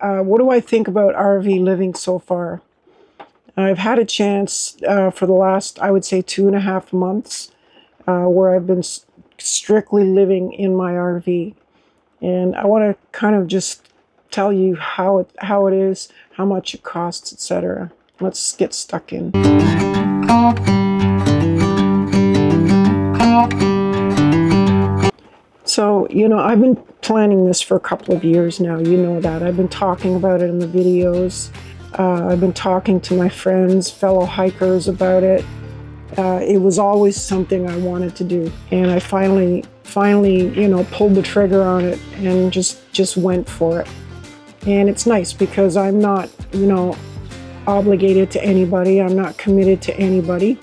What do I think about RV living so far? I've had a chance for the last, I would say, 2.5 months where I've been strictly living in my RV. And I want to kind of just tell you how it is, how much it costs, etc. Let's get stuck in. So, I've been planning this for a couple of years now. You know that. I've been talking about it in the videos. I've been talking to my friends, fellow hikers about it. It was always something I wanted to do. And I finally, pulled the trigger on it and just went for it. And it's nice because I'm not, obligated to anybody. I'm not committed to anybody.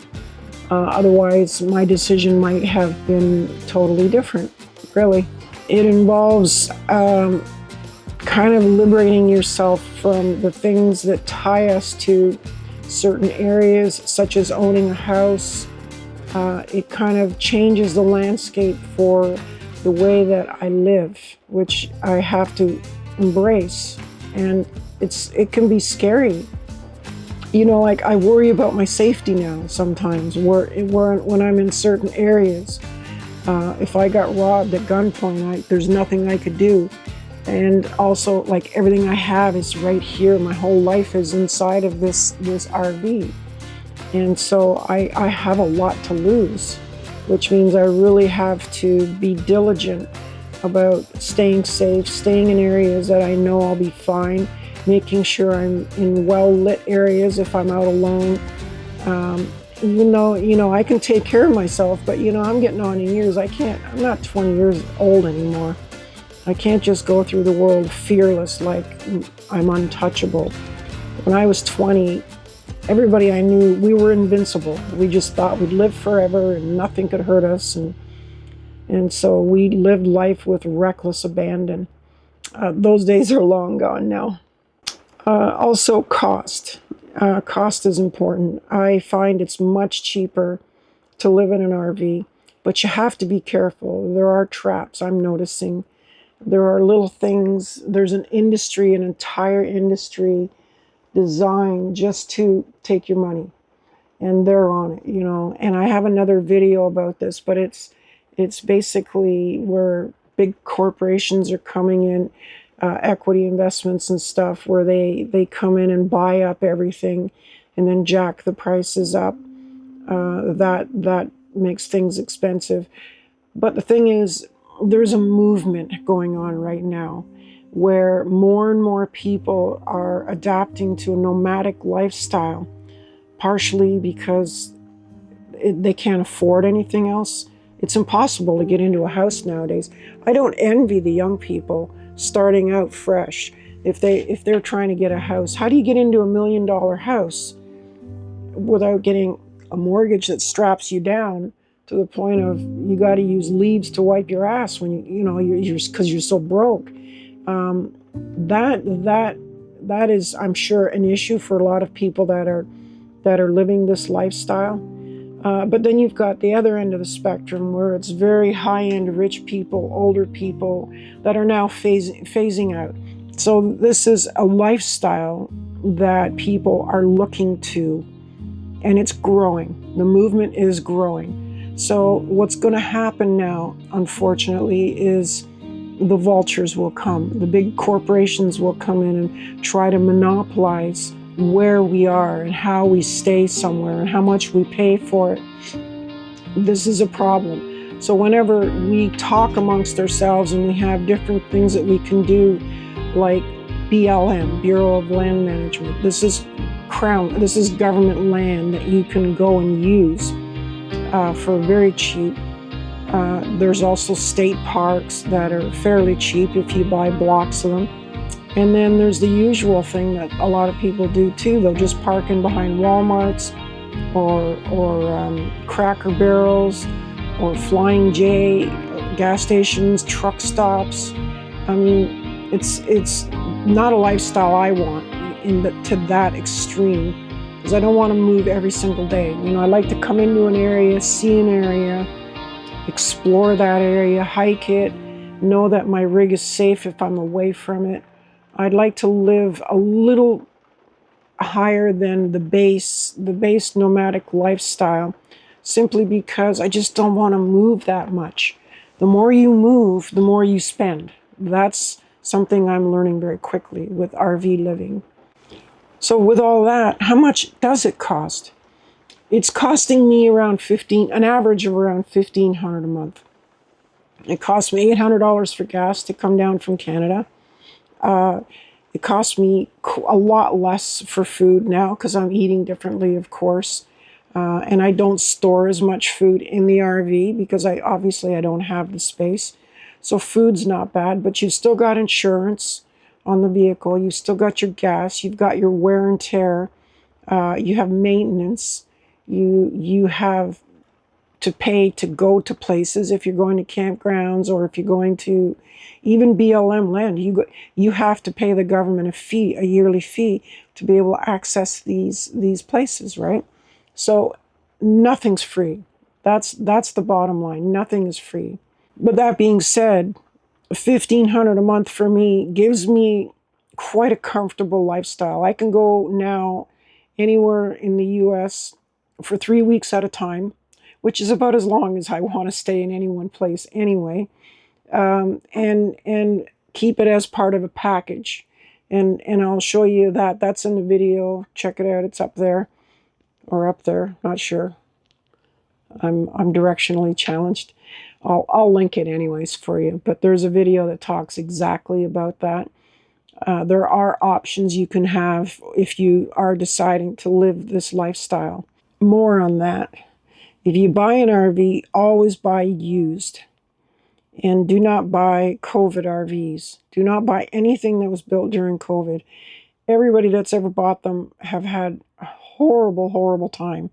Otherwise, my decision might have been totally different. Really. It involves kind of liberating yourself from the things that tie us to certain areas, such as owning a house. It kind of changes the landscape for the way that I live, which I have to embrace. And it can be scary. Like I worry about my safety now sometimes when I'm in certain areas. If I got robbed at gunpoint, there's nothing I could do. And also, like, everything I have is right here. My whole life is inside of this RV. And so I have a lot to lose, which means I really have to be diligent about staying safe, staying in areas that I know I'll be fine, making sure I'm in well-lit areas if I'm out alone. I can take care of myself, but I'm getting on in years. I'm not 20 years old anymore. I can't just go through the world fearless like I'm untouchable. When I was 20, everybody I knew, we were invincible. We just thought we'd live forever and nothing could hurt us. And so we lived life with reckless abandon. Those days are long gone now. Also, cost. Cost is important. I find it's much cheaper to live in an RV, but you have to be careful. There are traps I'm noticing. There are little things. There's an entire industry designed just to take your money, and they're on it, And I have another video about this, but it's basically where big corporations are coming in, equity investments and stuff, where they come in and buy up everything and then jack the prices up. That makes things expensive. But the thing is, there's a movement going on right now where more and more people are adapting to a nomadic lifestyle, partially because they can't afford anything else. It's impossible to get into a house nowadays. I don't envy the young people starting out fresh. If they're trying to get a house, how do you get into $1 million house without getting a mortgage that straps you down to the point of you got to use leaves to wipe your ass when you're because you're so broke? That is, I'm sure, an issue for a lot of people that are living this lifestyle. But then you've got the other end of the spectrum where it's very high-end rich people, older people that are now phasing out. So this is a lifestyle that people are looking to, and it's growing. The movement is growing. So what's going to happen now, unfortunately, is the vultures will come. The big corporations will come in and try to monopolize where we are and how we stay somewhere and how much we pay for it. This is a problem. So whenever we talk amongst ourselves and we have different things that we can do, like BLM, Bureau of Land Management, this is government land that you can go and use for very cheap. There's also state parks that are fairly cheap if you buy blocks of them. And then there's the usual thing that a lot of people do too. They'll just park in behind Walmarts or Cracker Barrels or Flying J, gas stations, truck stops. I mean, it's not a lifestyle I want to that extreme, because I don't want to move every single day. I like to come into an area, see an area, explore that area, hike it, know that my rig is safe if I'm away from it. I'd like to live a little higher than the base nomadic lifestyle, simply because I just don't want to move that much. The more you move, the more you spend. That's something I'm learning very quickly with RV living. So with all that, how much does it cost? It's costing me around an average of around 1,500 a month. It cost me $800 for gas to come down from Canada. It costs me a lot less for food now because I'm eating differently, of course. And I don't store as much food in the RV because I don't have the space. So food's not bad, but you've still got insurance on the vehicle. You've still got your gas. You've got your wear and tear. You have maintenance. You have to pay to go to places if you're going to campgrounds, or if you're going to even BLM land. You have to pay the government a yearly fee, to be able to access these places, right? So nothing's free. That's the bottom line. Nothing is free. But that being said, 1,500 a month for me gives me quite a comfortable lifestyle. I can go now anywhere in the US for 3 weeks at a time, which is about as long as I want to stay in any one place anyway, and keep it as part of a package. And I'll show you that. That's in the video. Check it out. It's up there, or up there. Not sure. I'm directionally challenged. I'll link it anyways for you. But there's a video that talks exactly about that. There are options you can have if you are deciding to live this lifestyle. More on that. If you buy an RV, always buy used. And do not buy COVID RVs. Do not buy anything that was built during COVID. Everybody that's ever bought them have had a horrible, horrible time.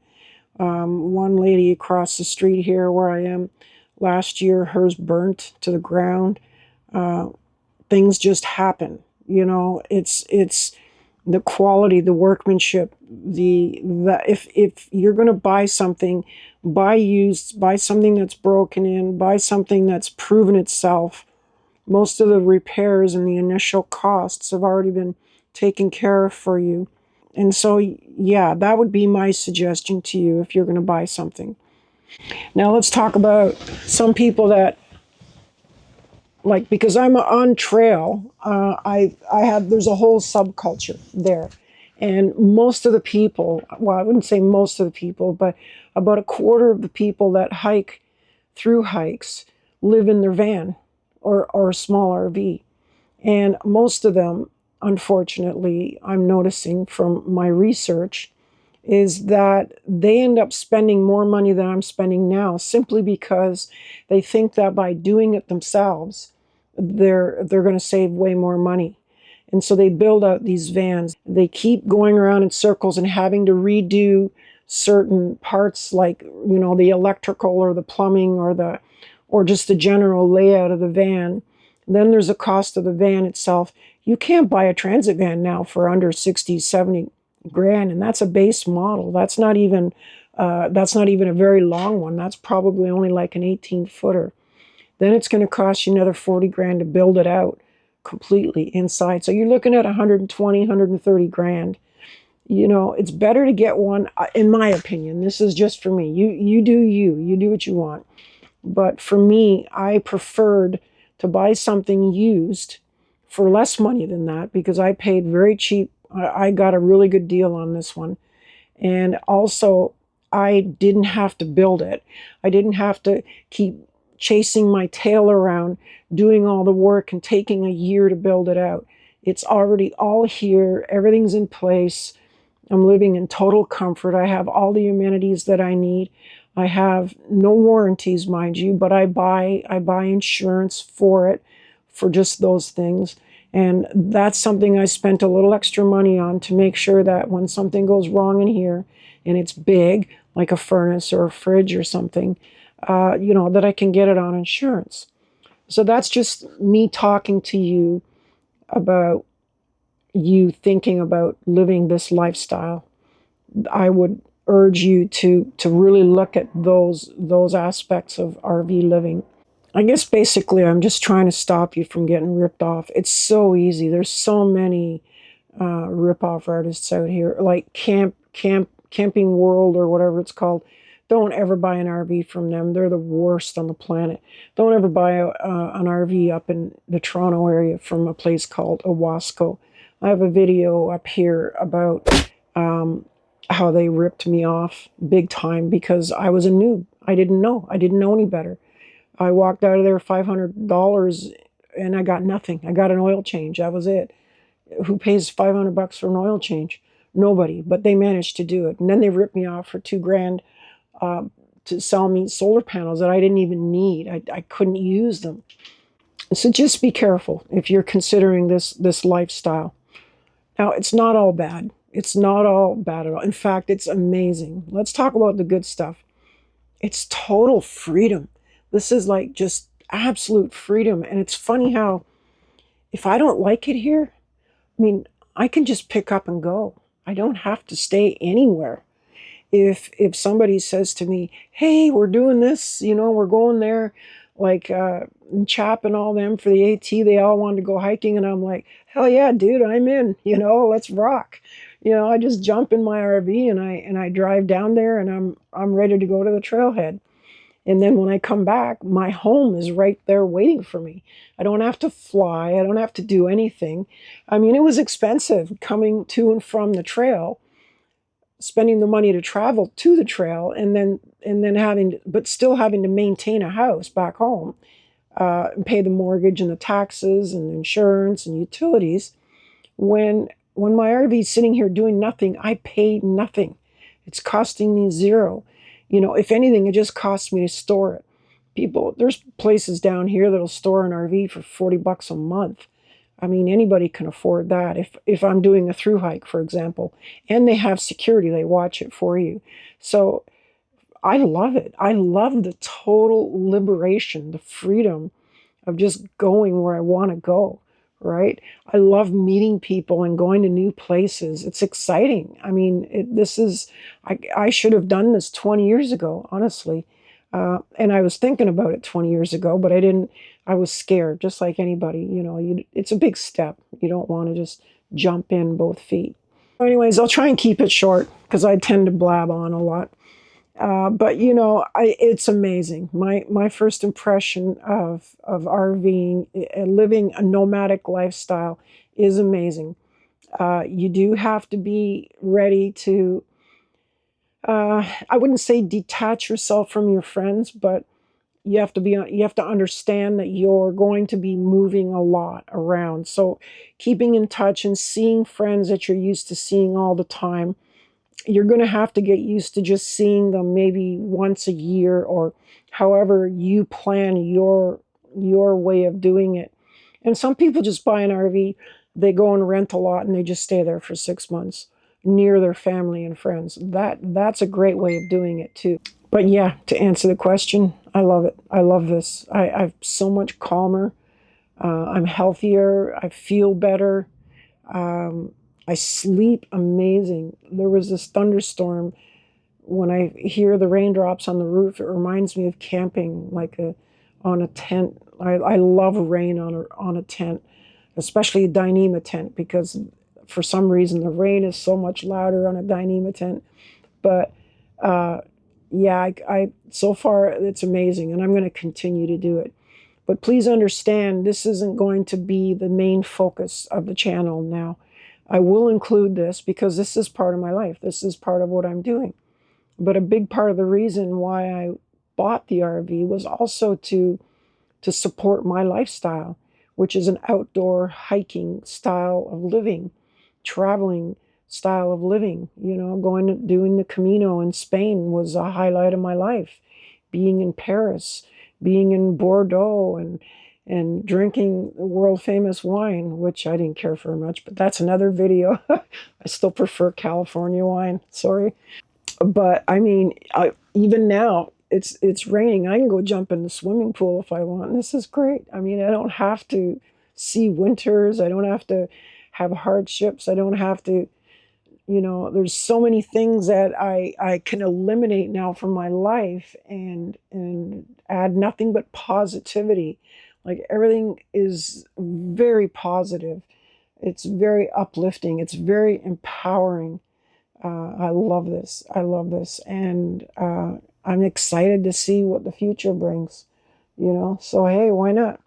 One lady across the street here where I am, last year, hers burnt to the ground. Things just happen. It's the quality, the workmanship, if you're going to buy something, buy used, buy something that's broken in, buy something that's proven itself. Most of the repairs and the initial costs have already been taken care of for you. And so, yeah, that would be my suggestion to you if you're going to buy something. Now let's talk about some people that, like, because I'm on trail, I have, there's a whole subculture there. And most of the people, well, I wouldn't say most of the people, but about a quarter of the people that hike through hikes live in their van or a small RV. And most of them, unfortunately, I'm noticing from my research, is that they end up spending more money than I'm spending now, simply because they think that by doing it themselves, they're going to save way more money. And so they build out these vans. They keep going around in circles and having to redo certain parts, like, the electrical or the plumbing or just the general layout of the van. Then there's the cost of the van itself. You can't buy a transit van now for under 60, 70 grand, and that's a base model. That's not even a very long one. That's probably only like an 18-footer. Then it's going to cost you another 40 grand to build it out completely inside. So you're looking at 120, 130 grand. It's better to get one, in my opinion. This is just for me. You do you do what you want. But for me, I preferred to buy something used for less money than that, because I paid very cheap. I got a really good deal on this one. And also, I didn't have to build it. I didn't have to keep chasing my tail around, doing all the work and taking a year to build it out. It's already all here. Everything's in place. I'm living in total comfort. I have all the amenities that I need. I have no warranties, mind you, but I buy insurance for it, for just those things. And that's something I spent a little extra money on, to make sure that when something goes wrong in here, and it's big, like a furnace or a fridge or something, that I can get it on insurance. So that's just me talking to you about you thinking about living this lifestyle. I would urge you to really look at those aspects of RV living. I guess basically I'm just trying to stop you from getting ripped off. It's so easy. There's so many rip-off artists out here, like Camping World or whatever it's called. Don't ever buy an RV from them. They're the worst on the planet. Don't ever buy an RV up in the Toronto area from a place called Owasco. I have a video up here about um, how they ripped me off big time because I was a noob. I didn't know. I didn't know any better. I walked out of there $500 and I got nothing. I got an oil change. That was it. Who pays $500 for an oil change? Nobody. But they managed to do it. And then they ripped me off for $2,000 uh, to sell me solar panels that I didn't even need. I couldn't use them. So just be careful if you're considering this lifestyle. Now, it's not all bad. It's not all bad at all. In fact, it's amazing. Let's talk about the good stuff. It's total freedom. This is like just absolute freedom. And it's funny how if I don't like it here, I mean, I can just pick up and go. I don't have to stay anywhere. If somebody says to me, "Hey, we're doing this, we're going there," like Chap and all them for the AT, they all wanted to go hiking, and I'm like, "Hell yeah, dude, I'm in. Let's rock." I just jump in my RV and I drive down there, and I'm ready to go to the trailhead. And then when I come back, my home is right there waiting for me. I don't have to fly. I don't have to do anything. I mean, it was expensive coming to and from the trail, spending the money to travel to the trail, and then but still having to maintain a house back home, and pay the mortgage and the taxes and insurance and utilities. When my RV is sitting here doing nothing, I pay nothing. It's costing me zero. If anything, it just costs me to store it. There's places down here that'll store an RV for $40 a month. I mean, anybody can afford that. If I'm doing a through hike, for example, and they have security, they watch it for you. So I love it. I love the total liberation, the freedom of just going where I want to go, right? I love meeting people and going to new places. It's exciting. I mean, I should have done this 20 years ago, honestly. And I was thinking about it 20 years ago, but I didn't. I was scared, just like anybody. It's a big step. You don't want to just jump in both feet. Anyways, I'll try and keep it short because I tend to blab on a lot. But it's amazing. My first impression of RVing, living a nomadic lifestyle, is amazing. You do have to be ready to. I wouldn't say detach yourself from your friends, but you have to understand that you're going to be moving a lot around. So keeping in touch and seeing friends that you're used to seeing all the time, you're going to have to get used to just seeing them maybe once a year, or however you plan your way of doing it. And some people just buy an RV, they go and rent a lot, and they just stay there for 6 months near their family and friends. That's a great way of doing it too. But yeah, to answer the question, I love it. I love this. I'm so much calmer. I'm healthier. I feel better. Um, I sleep amazing. There was this thunderstorm. When I hear the raindrops on the roof, it reminds me of camping, on a tent. I love rain on a tent, especially a Dyneema tent, because for some reason the rain is so much louder on a Dyneema tent. But uh, yeah, I so far it's amazing, and I'm going to continue to do it. But please understand, this isn't going to be the main focus of the channel now. I will include this because this is part of my life. This is part of what I'm doing. But a big part of the reason why I bought the RV was also to support my lifestyle, which is an outdoor hiking style of living, traveling style of living. Doing the Camino in Spain was a highlight of my life. Being in Paris, being in Bordeaux, and drinking world famous wine, which I didn't care for much, but that's another video. I still prefer California wine. Sorry. But I mean, even now it's raining. I can go jump in the swimming pool if I want. This is great. I mean, I don't have to see winters. I don't have to have hardships. I don't have to. You know, there's so many things that I can eliminate now from my life and add nothing but positivity. Like everything is very positive. It's very uplifting. It's very empowering. I love this. I love this. And I'm excited to see what the future brings, you know? So, hey, why not?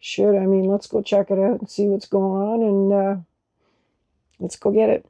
Should, I mean, let's go check it out and see what's going on and let's go get it.